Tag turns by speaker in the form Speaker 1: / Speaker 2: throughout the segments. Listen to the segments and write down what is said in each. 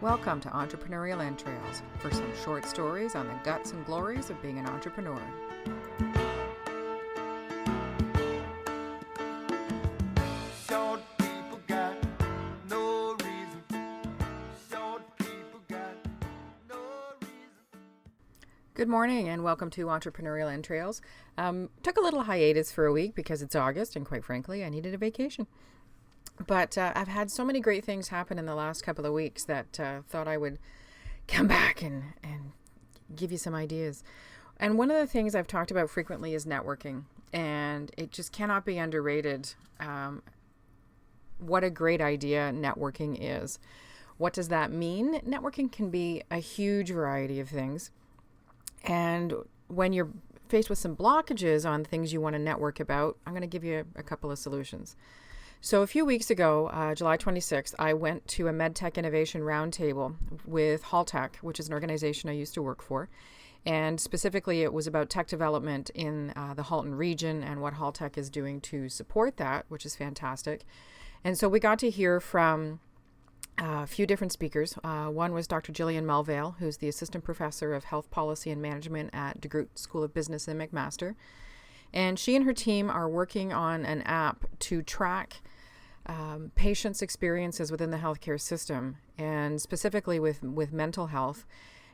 Speaker 1: Welcome to Entrepreneurial Entrails for some short stories on the guts and glories of being an entrepreneur. Good morning and welcome to Entrepreneurial Entrails. Took a little hiatus for a week because it's August and quite frankly I needed a vacation. But I've had so many great things happen in the last couple of weeks that thought I would come back and give you some ideas. And one of the things I've talked about frequently is networking, and it just cannot be underrated what a great idea networking is. What does that mean? Networking can be a huge variety of things. And when you're faced with some blockages on things you want to network about, I'm going to give you a couple of solutions. So a few weeks ago, July 26th, I went to a MedTech Innovation Roundtable with Haltech, which is an organization I used to work for. And specifically, it was about tech development in the Halton region and what Haltech is doing to support that, which is fantastic. And so we got to hear from a few different speakers. One was Dr. Gillian Melvale, who's the Assistant Professor of Health Policy and Management at DeGroote School of Business in McMaster. And she and her team are working on an app to track patients' experiences within the healthcare system, and specifically with mental health.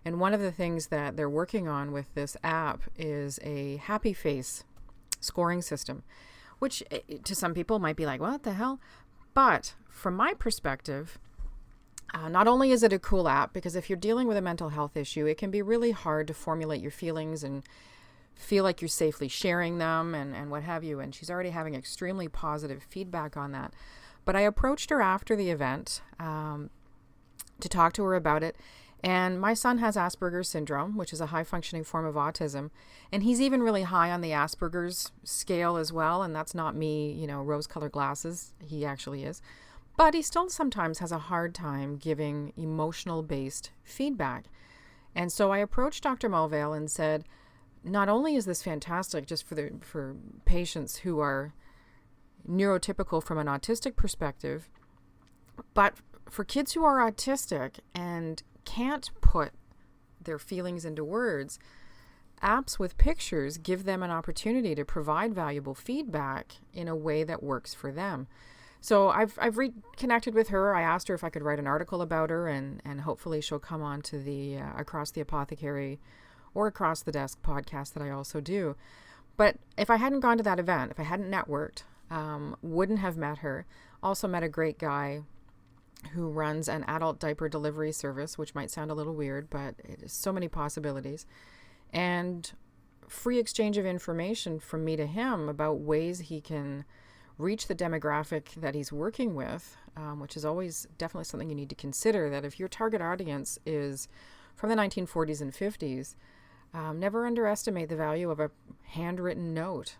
Speaker 1: And one of the things that they're working on with this app is a happy face scoring system, which to some people might be like, what the hell? But from my perspective, not only is it a cool app, because if you're dealing with a mental health issue, it can be really hard to formulate your feelings and feel like you're safely sharing them and what have you. And she's already having extremely positive feedback on that. But I approached her after the event to talk to her about it. And my son has Asperger's syndrome, which is a high-functioning form of autism. And he's even really high on the Asperger's scale as well. And that's not me, rose-colored glasses. He actually is. But he still sometimes has a hard time giving emotional-based feedback. And so I approached Dr. Melvale and said, not only is this fantastic just for patients who are neurotypical from an autistic perspective, but for kids who are autistic and can't put their feelings into words, apps with pictures give them an opportunity to provide valuable feedback in a way that works for them. So I've reconnected with her. I asked her if I could write an article about her, and hopefully she'll come on to the Across the Apothecary or Across the Desk podcast that I also do. But if I hadn't gone to that event, if I hadn't networked, wouldn't have met her. Also met a great guy who runs an adult diaper delivery service, which might sound a little weird, but it is so many possibilities. And free exchange of information from me to him about ways he can reach the demographic that he's working with, which is always definitely something you need to consider, that if your target audience is from the 1940s and 50s, never underestimate the value of a handwritten note.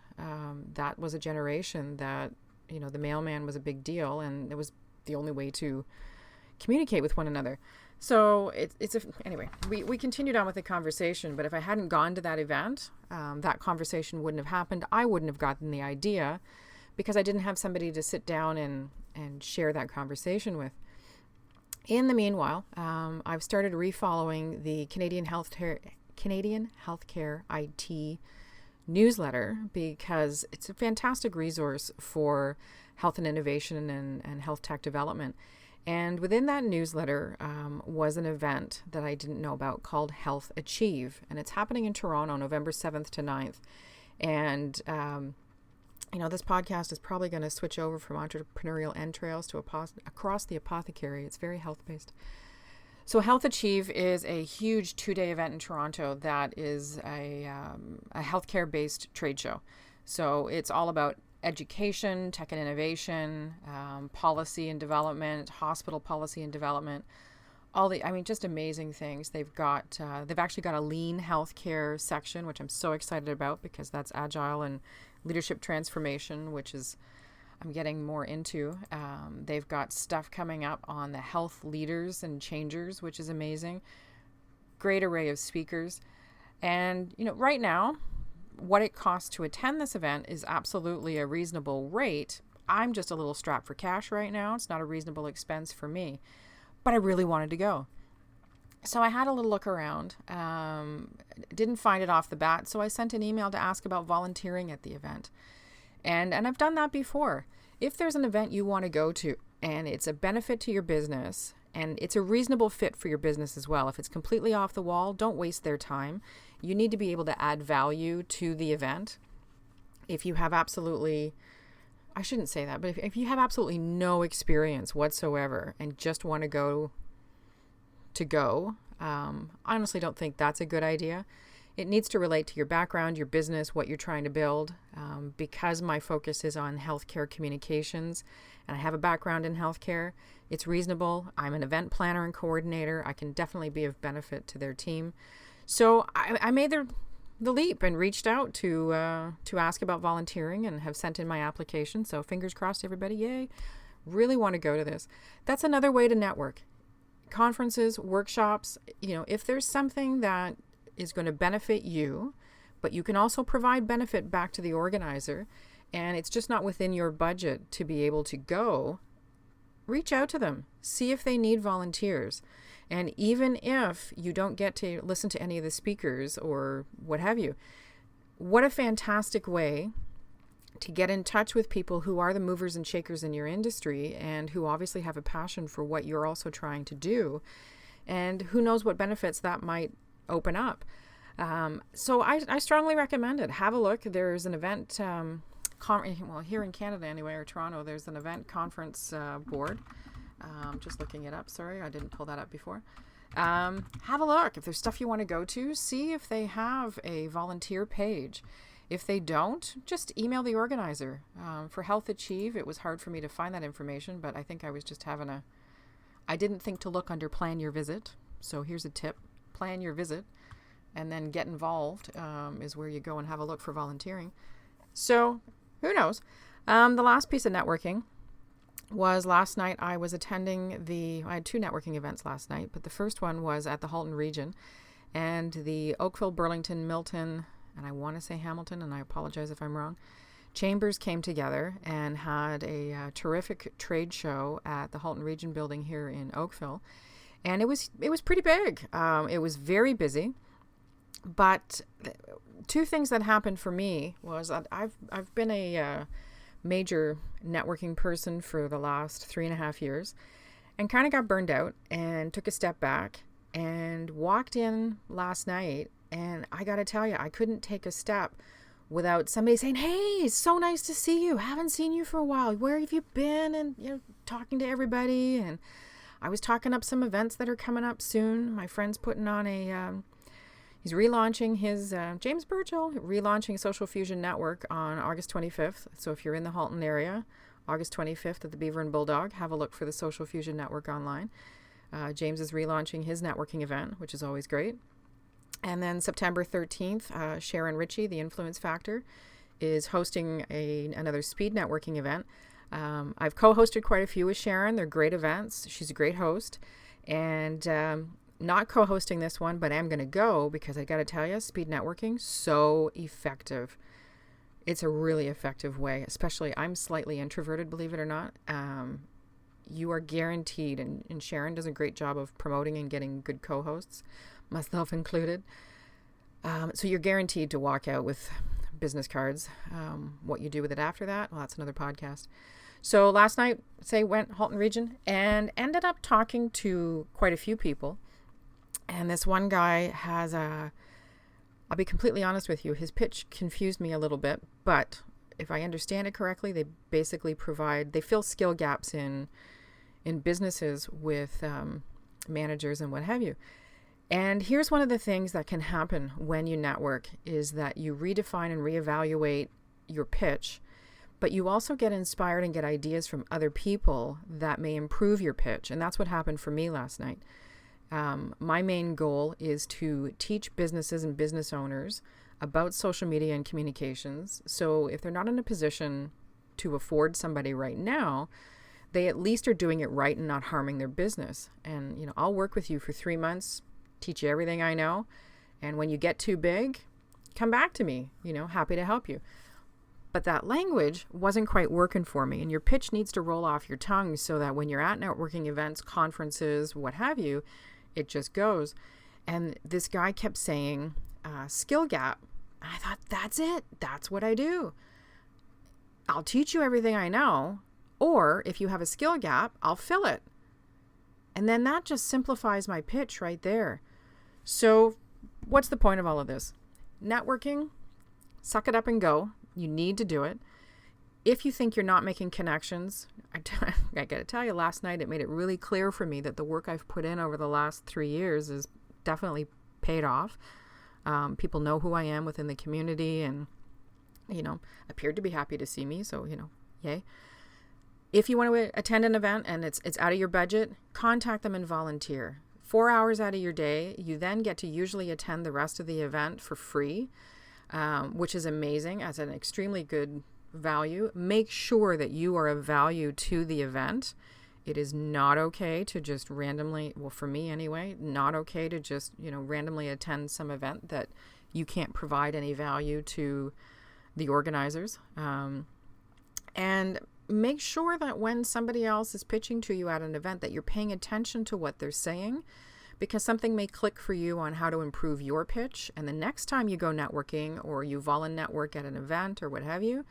Speaker 1: That was a generation that, the mailman was a big deal, and it was the only way to communicate with one another. So anyway, we continued on with the conversation, but if I hadn't gone to that event, that conversation wouldn't have happened. I wouldn't have gotten the idea because I didn't have somebody to sit down and share that conversation with. In the meanwhile, I've started refollowing the Canadian Healthcare IT newsletter because it's a fantastic resource for health and innovation and health tech development. And within that newsletter was an event that I didn't know about called Health Achieve. And it's happening in Toronto, November 7th to 9th. And, this podcast is probably going to switch over from Entrepreneurial Entrails to Across the Apothecary. It's very health-based. So Health Achieve is a huge 2-day event in Toronto that is a healthcare-based trade show. So it's all about education, tech and innovation, policy and development, hospital policy and development, just amazing things. They've actually got a lean healthcare section, which I'm so excited about because that's agile and leadership transformation, which is I'm getting more into. They've got stuff coming up on the health leaders and changers, which is amazing. Great array of speakers. And, right now, what it costs to attend this event is absolutely a reasonable rate. I'm just a little strapped for cash right now. It's not a reasonable expense for me. But I really wanted to go. So I had a little look around, didn't find it off the bat. So I sent an email to ask about volunteering at the event. And I've done that before. If there's an event you want to go to and it's a benefit to your business and it's a reasonable fit for your business as well, if it's completely off the wall, don't waste their time. You need to be able to add value to the event. If you have absolutely, I shouldn't say that, but if you have absolutely no experience whatsoever and just want to go, I honestly don't think that's a good idea. It needs to relate to your background, your business, what you're trying to build. Because my focus is on healthcare communications and I have a background in healthcare, it's reasonable. I'm an event planner and coordinator. I can definitely be of benefit to their team. So I made the leap and reached out to ask about volunteering and have sent in my application. So fingers crossed, everybody. Yay. Really want to go to this. That's another way to network. Conferences, workshops, if there's something that is going to benefit you, but you can also provide benefit back to the organizer, and it's just not within your budget to be able to go, reach out to them, see if they need volunteers. And even if you don't get to listen to any of the speakers or what have you, what a fantastic way to get in touch with people who are the movers and shakers in your industry and who obviously have a passion for what you're also trying to do. And who knows what benefits that might open up. So I strongly recommend it. Have a look. There's an event, here in Canada anyway, or Toronto, there's an event conference board. Just looking it up. Sorry, I didn't pull that up before. Have a look. If there's stuff you want to go to, see if they have a volunteer page. If they don't, just email the organizer. For Health Achieve, it was hard for me to find that information, but I think I was just I didn't think to look under plan your visit. So here's a tip. Plan your visit and then get involved is where you go and have a look for volunteering. So who knows? The last piece of networking was last night. I was attending I had two networking events last night, but the first one was at the Halton region, and the Oakville, Burlington, Milton, and I want to say Hamilton, and I apologize if I'm wrong, chambers came together and had a terrific trade show at the Halton region building here in Oakville. And it was pretty big. It was very busy. But two things that happened for me was that I've been a major networking person for the last 3.5 years and kind of got burned out and took a step back and walked in last night. And I got to tell you, I couldn't take a step without somebody saying, "Hey, it's so nice to see you. Haven't seen you for a while. Where have you been?" And, talking to everybody. And I was talking up some events that are coming up soon. My friend's putting on he's relaunching his, James Burchell, relaunching Social Fusion Network on August 25th. So if you're in the Halton area, August 25th at the Beaver and Bulldog, have a look for the Social Fusion Network online. James is relaunching his networking event, which is always great. And then September 13th, Sharon Ritchie, the Influence Factor, is hosting another speed networking event. I've co-hosted quite a few with Sharon. They're great events. She's a great host. And not co-hosting this one, but I'm going to go because I got to tell you, speed networking, so effective. It's a really effective way, especially I'm slightly introverted, believe it or not. You are guaranteed, and Sharon does a great job of promoting and getting good co-hosts, myself included. So you're guaranteed to walk out with business cards. What you do with it after that, well, that's another podcast. So last night, went Halton region and ended up talking to quite a few people. And this one guy has I'll be completely honest with you, his pitch confused me a little bit, but if I understand it correctly, they basically they fill skill gaps in businesses with managers and what have you. And here's one of the things that can happen when you network is that you redefine and reevaluate your pitch, but you also get inspired and get ideas from other people that may improve your pitch. And that's what happened for me last night. My main goal is to teach businesses and business owners about social media and communications. So if they're not in a position to afford somebody right now, they at least are doing it right and not harming their business. And, I'll work with you for 3 months, teach you everything I know. And when you get too big, come back to me, happy to help you. But that language wasn't quite working for me. And your pitch needs to roll off your tongue so that when you're at networking events, conferences, what have you, It just goes. And this guy kept saying, skill gap. And I thought, that's it. That's what I do. I'll teach you everything I know. Or if you have a skill gap, I'll fill it. And then that just simplifies my pitch right there. So what's the point of all of this? Networking, suck it up and go. You need to do it. If you think you're not making connections, I got to tell you, last night it made it really clear for me that the work I've put in over the last 3 years is definitely paid off. People know who I am within the community and, appeared to be happy to see me. So, yay. If you want to attend an event and it's out of your budget, contact them and volunteer. 4 hours out of your day, you then get to usually attend the rest of the event for free, which is amazing as an extremely good value. Make sure that you are of value to the event. It is not okay to just randomly, well, for me anyway, not okay to just, randomly attend some event that you can't provide any value to the organizers. And make sure that when somebody else is pitching to you at an event that you're paying attention to what they're saying, because something may click for you on how to improve your pitch. And the next time you go networking or you network at an event or what have you,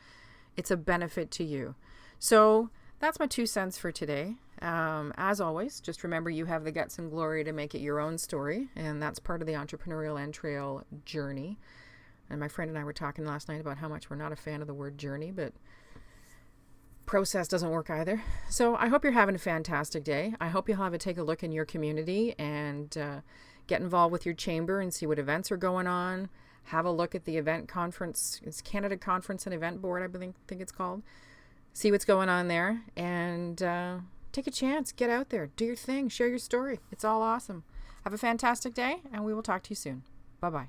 Speaker 1: it's a benefit to you. So that's my 2 cents for today. As always, just remember you have the guts and glory to make it your own story. And that's part of the entrepreneurial entrail journey. And my friend and I were talking last night about how much we're not a fan of the word journey, but process doesn't work either. So I hope you're having a fantastic day. I hope you'll take a look in your community and get involved with your chamber and see what events are going on. Have a look at the event conference. It's Canada Conference and Event Board, I think it's called. See what's going on there and take a chance. Get out there. Do your thing. Share your story. It's all awesome. Have a fantastic day and we will talk to you soon. Bye-bye.